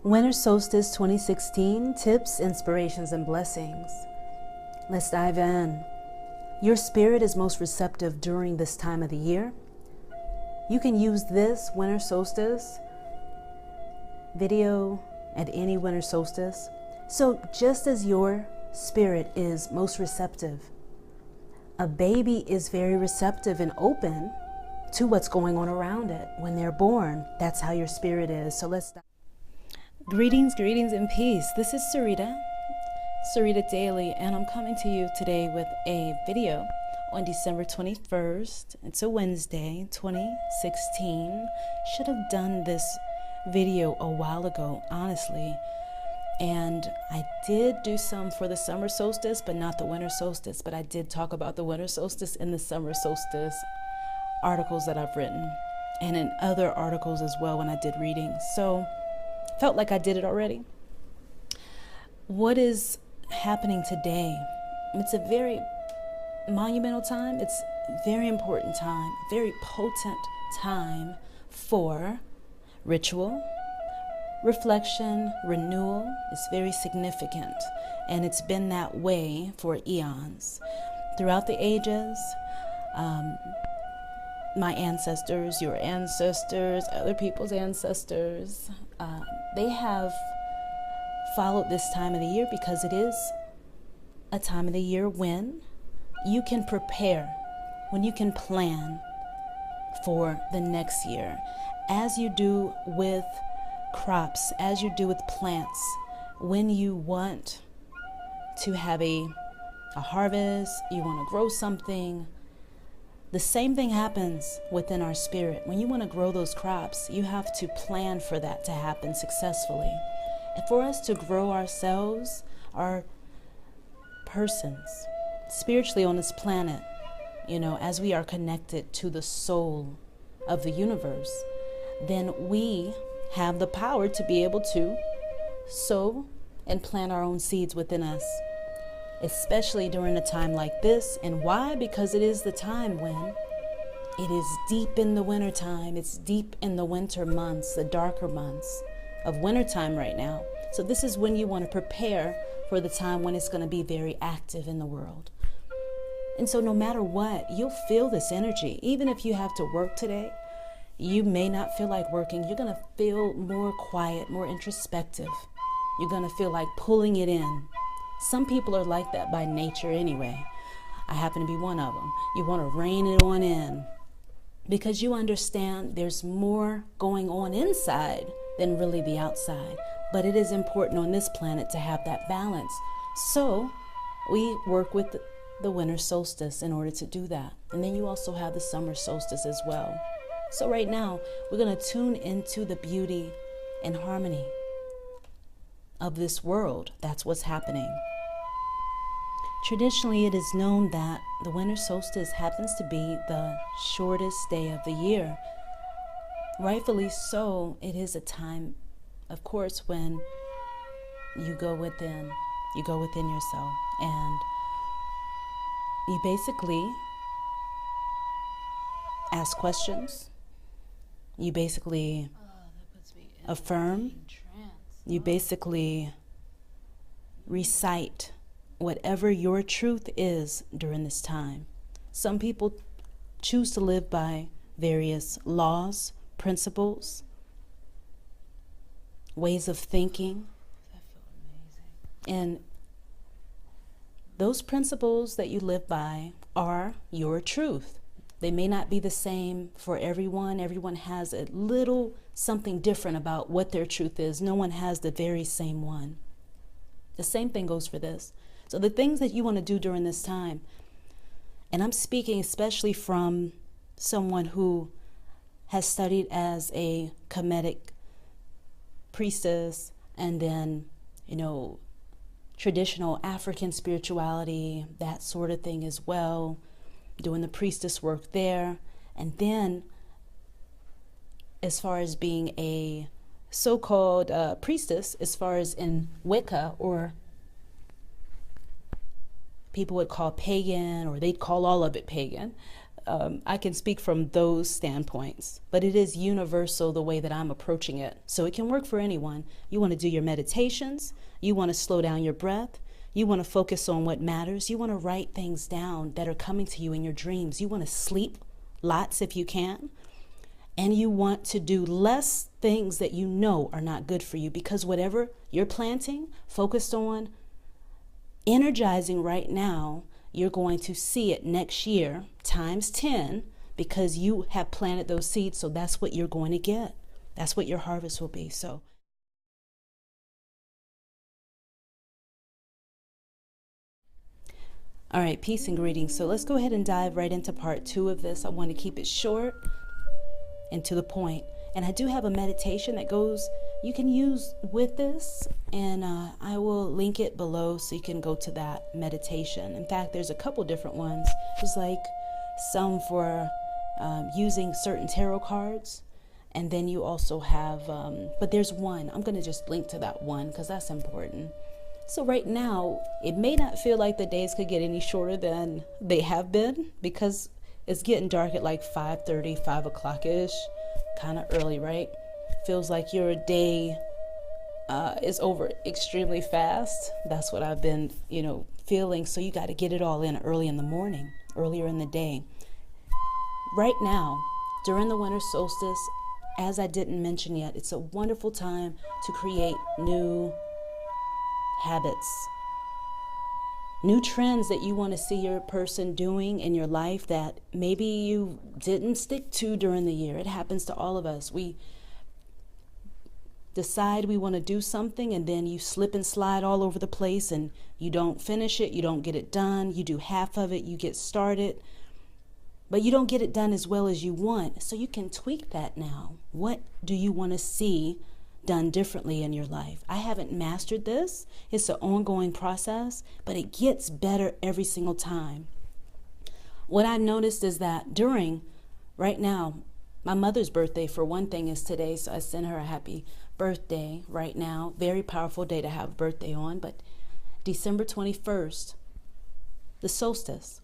Winter Solstice 2016 Tips, Inspirations, and Blessings. Let's dive in. Your spirit is most receptive during this time of the year. You can use this winter solstice video at any winter solstice. So just as your spirit is most receptive, a baby is very receptive and open to what's going on around it when they're born. That's how your spirit is. So let's Greetings, and peace. This is Sereda Daily, and I'm coming to you today with a video on December 21st. It's a Wednesday, 2016. Should have done this video a while ago, honestly. And I did do some for the summer solstice, but not the winter solstice. But I did talk about the winter solstice in the summer solstice articles that I've written, and in other articles as well when I did readings. So felt like I did it already. What is happening today? It's a very monumental time. It's a very important time, very potent time for ritual, reflection, renewal. It's very significant, and it's been that way for eons. Throughout the ages, my ancestors, your ancestors, other people's ancestors, they have followed this time of the year because it is a time of the year when you can prepare, when you can plan for the next year, as you do with crops, as you do with plants. When you want to have a harvest, you want to grow something, the same thing happens within our spirit. When you want to grow those crops, you have to plan for that to happen successfully. And for us to grow ourselves, our persons, spiritually on this planet, as we are connected to the soul of the universe, then we have the power to be able to sow and plant our own seeds within us, especially during a time like this. And why? Because it is the time when it is deep in the winter time. It's deep in the winter months, the darker months of wintertime right now. So this is when you want to prepare for the time when it's going to be very active in the world. And so no matter what, you'll feel this energy. Even if you have to work today, you may not feel like working. You're going to feel more quiet, more introspective. You're going to feel like pulling it in. Some people are like that by nature anyway. I happen to be one of them. You want to rein it on in because you understand there's more going on inside than really the outside. But it is important on this planet to have that balance. So we work with the winter solstice in order to do that. And then you also have the summer solstice as well. So right now, we're going to tune into the beauty and harmony of this world. That's what's happening. Traditionally, it is known that the winter solstice happens to be the shortest day of the year. Rightfully so, it is a time, of course, when you go within yourself, and you basically ask questions. You basically affirm. You basically recite whatever your truth is during this time. Some people choose to live by various laws, principles, ways of thinking. That felt amazing. And those principles that you live by are your truth. They may not be the same for everyone. Everyone has a little something different about what their truth is. No one has the very same one. The same thing goes for this. So the things that you want to do during this time, and I'm speaking especially from someone who has studied as a Kemetic priestess, and then, traditional African spirituality, that sort of thing as well, doing the priestess work there. And then as far as being a so-called priestess, as far as in Wicca, or people would call pagan, or they'd call all of it pagan, I can speak from those standpoints, but it is universal the way that I'm approaching it. So it can work for anyone. You want to do your meditations. You want to slow down your breath. You want to focus on what matters. You want to write things down that are coming to you in your dreams. You want to sleep lots if you can. And you want to do less things that you know are not good for you, because whatever you're planting, focused on, energizing right now, you're going to see it next year times 10, because you have planted those seeds. So that's what you're going to get. That's what your harvest will be. So all right, peace and greetings. So let's go ahead and dive right into part 2 of this. I want to keep it short and to the point. And I do have a meditation that you can use with this, and I will link it below so you can go to that meditation. In fact, there's a couple different ones. There's like some for using certain tarot cards, and then you also have, but there's one. I'm going to just link to that one because that's important. So right now, it may not feel like the days could get any shorter than they have been, because it's getting dark at like 5:30, 5 o'clock-ish. Kind of early, right? Feels like your day is over extremely fast. That's what I've been, feeling. So you got to get it all in early in the morning, earlier in the day. Right now, during the winter solstice, as I didn't mention yet, it's a wonderful time to create new habits, new trends that you want to see your person doing in your life that maybe you didn't stick to during the year. It happens to all of us. We decide we want to do something, and then you slip and slide all over the place, and you don't finish it, you don't get it done, you do half of it, you get started, but you don't get it done as well as you want. So you can tweak that now. What do you want to see done differently in your life? I haven't mastered this. It's an ongoing process, but it gets better every single time. What I noticed is that right now, my mother's birthday, for one thing, is today, so I send her a happy birthday right now. Very powerful day to have a birthday on, but December 21st, the solstice.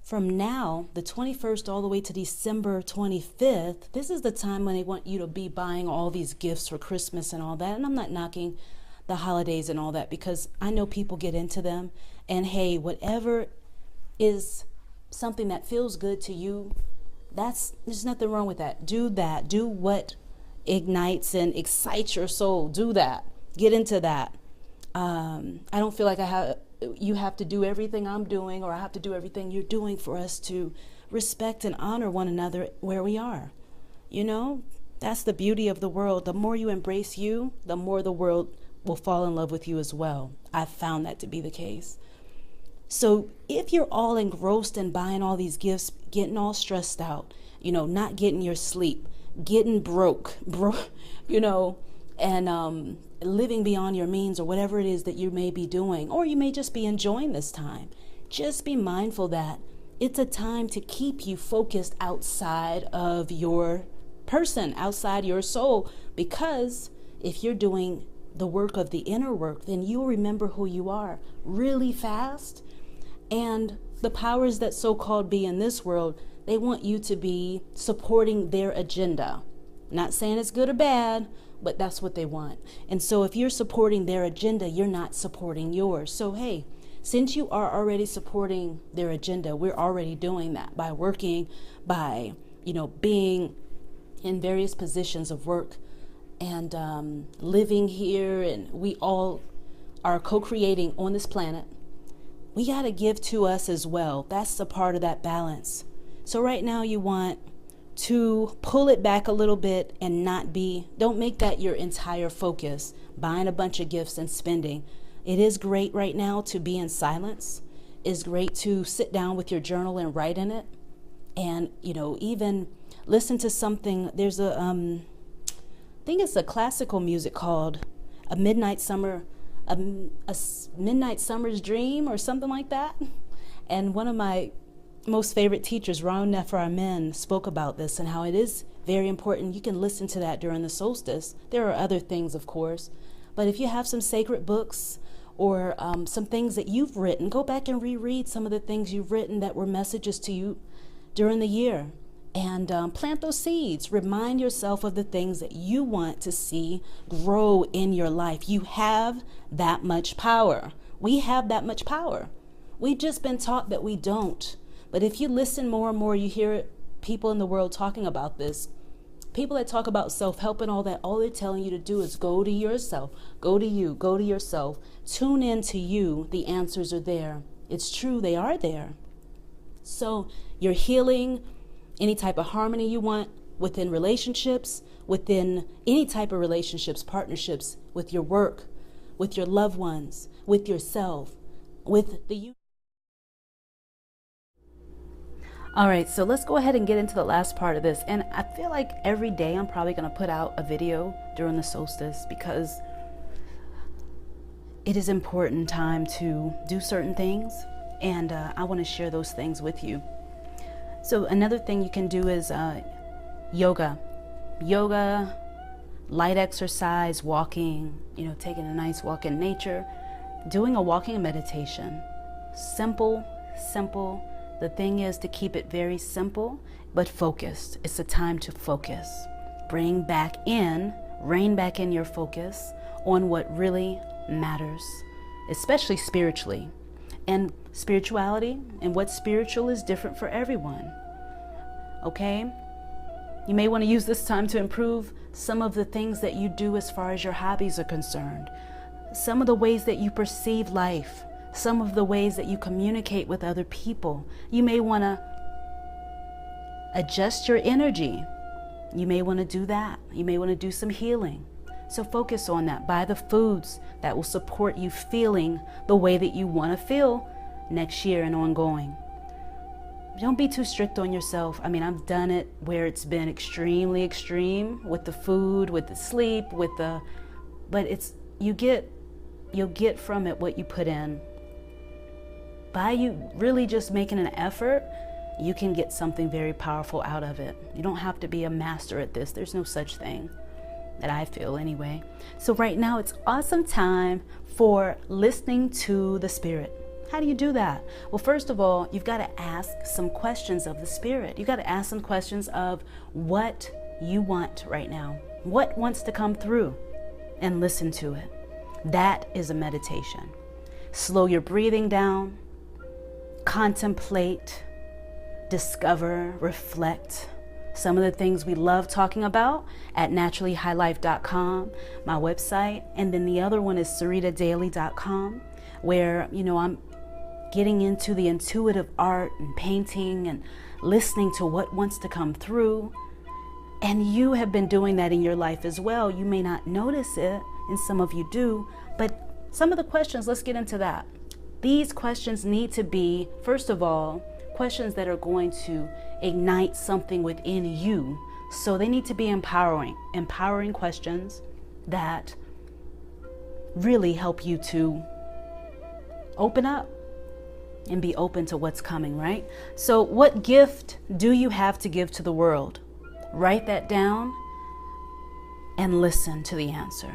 From now, the 21st, all the way to December 25th, this is the time when they want you to be buying all these gifts for Christmas and all that. And I'm not knocking the holidays and all that, because I know people get into them. And hey, whatever is something that feels good to you, there's nothing wrong with that. Do that. Do what ignites and excites your soul. Do that. Get into that. I don't feel like you have to do everything I'm doing, or I have to do everything you're doing, for us to respect and honor one another where we are. That's the beauty of the world. The more you embrace you, the more the world will fall in love with you as well. I've found that to be the case. So if you're all engrossed in buying all these gifts, getting all stressed out, not getting your sleep, getting broke, and living beyond your means, or whatever it is that you may be doing, or you may just be enjoying this time, just be mindful that it's a time to keep you focused outside of your person, outside your soul, because if you're doing the work of the inner work, then you'll remember who you are really fast. And the powers that so-called be in this world, they want you to be supporting their agenda. Not saying it's good or bad, but that's what they want. And so if you're supporting their agenda, you're not supporting yours. So hey, since you are already supporting their agenda, we're already doing that by working, by being in various positions of work, and living here, and we all are co-creating on this planet. We got to give to us as well. That's a part of that balance. So right now you want to pull it back a little bit and don't make that your entire focus, buying a bunch of gifts and spending. It is great right now to be in silence. It's great to sit down with your journal and write in it. And, even listen to something. There's I think it's a classical music called a Midnight Summer's Dream, or something like that. And one of my most favorite teachers, Ron Nefer, spoke about this and how it is very important. You can listen to that during the solstice. There are other things, of course, but if you have some sacred books or some things that you've written, go back and reread some of the things you've written that were messages to you during the year. And plant those seeds. Remind yourself of the things that you want to see grow in your life. You have that much power. We have that much power. We've just been taught that we don't. But if you listen more and more, you hear people in the world talking about this. People that talk about self-help and all that, all they're telling you to do is go to yourself, go to you, go to yourself. Tune in to you. The answers are there. It's true, they are there. So you're healing any type of harmony you want within relationships, within any type of relationships, partnerships, with your work, with your loved ones, with yourself, with the you. All right, so let's go ahead and get into the last part of this. And I feel like every day I'm probably going to put out a video during the solstice because it is important time to do certain things. And I want to share those things with you. So another thing you can do is yoga, light exercise, walking, taking a nice walk in nature, doing a walking meditation. Simple. The thing is to keep it very simple, but focused. It's a time to focus. Rein back in your focus on what really matters, especially spiritually. And spirituality and what's spiritual is different for everyone. Okay? You may want to use this time to improve some of the things that you do as far as your hobbies are concerned. Some of the ways that you perceive life. Some of the ways that you communicate with other people. You may want to adjust your energy. You may want to do that. You may want to do some healing. So focus on that. Buy the foods that will support you feeling the way that you want to feel next year and ongoing. Don't be too strict on yourself. I mean, I've done it where it's been extremely extreme with the food, with the sleep, but you'll get from it what you put in. By you really just making an effort, you can get something very powerful out of it. You don't have to be a master at this. There's no such thing. That I feel anyway. So right now it's awesome time for listening to the spirit. How do you do that? Well, first of all, you've got to ask some questions of the spirit. You've got to ask some questions of what you want right now. What wants to come through, and listen to it. That is a meditation. Slow your breathing down. Contemplate. Discover. Reflect. Some of the things we love talking about at naturallyhighlife.com, my website. And then the other one is seredadaily.com, where, I'm getting into the intuitive art and painting and listening to what wants to come through. And you have been doing that in your life as well. You may not notice it, and some of you do, but some of the questions, let's get into that. These questions need to be, first of all, questions that are going to ignite something within you. So they need to be empowering questions that really help you to open up and be open to what's coming, right? So what gift do you have to give to the world? Write that down and listen to the answer.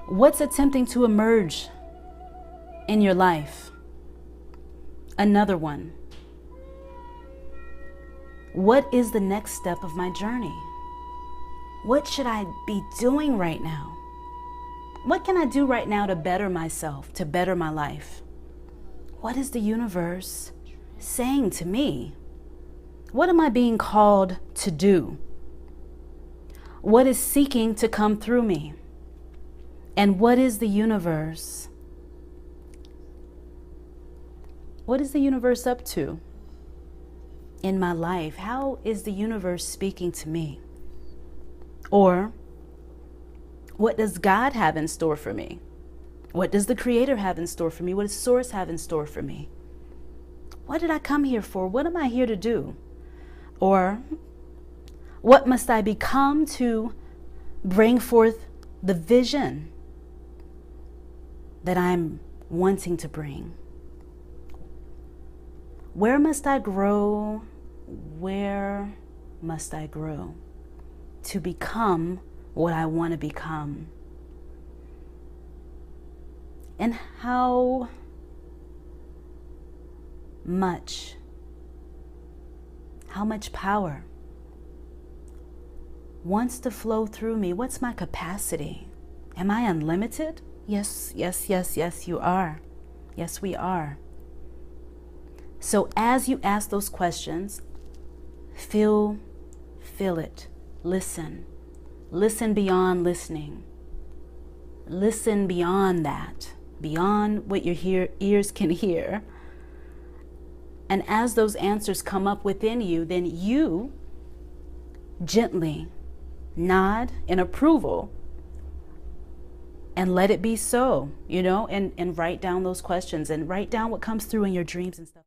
What's attempting to emerge in your life? Another one. What is the next step of my journey? What should I be doing right now? What can I do right now to better myself, to better my life? What is the universe saying to me? What am I being called to do? What is seeking to come through me? And what is the universe? What is the universe up to in my life? How is the universe speaking to me? Or what does God have in store for me? What does the Creator have in store for me? What does Source have in store for me? What did I come here for? What am I here to do? Or what must I become to bring forth the vision that I'm wanting to bring? Where must I grow? Where must I grow to become what I want to become? And how much How much power wants to flow through me? What's my capacity? Am I unlimited? Yes, yes, yes, yes, you are. Yes, we are. So as you ask those questions, feel it. Listen. Listen beyond listening. Listen beyond that, beyond what your ears can hear. And as those answers come up within you, then you gently nod in approval and let it be so, and write down those questions and write down what comes through in your dreams and stuff.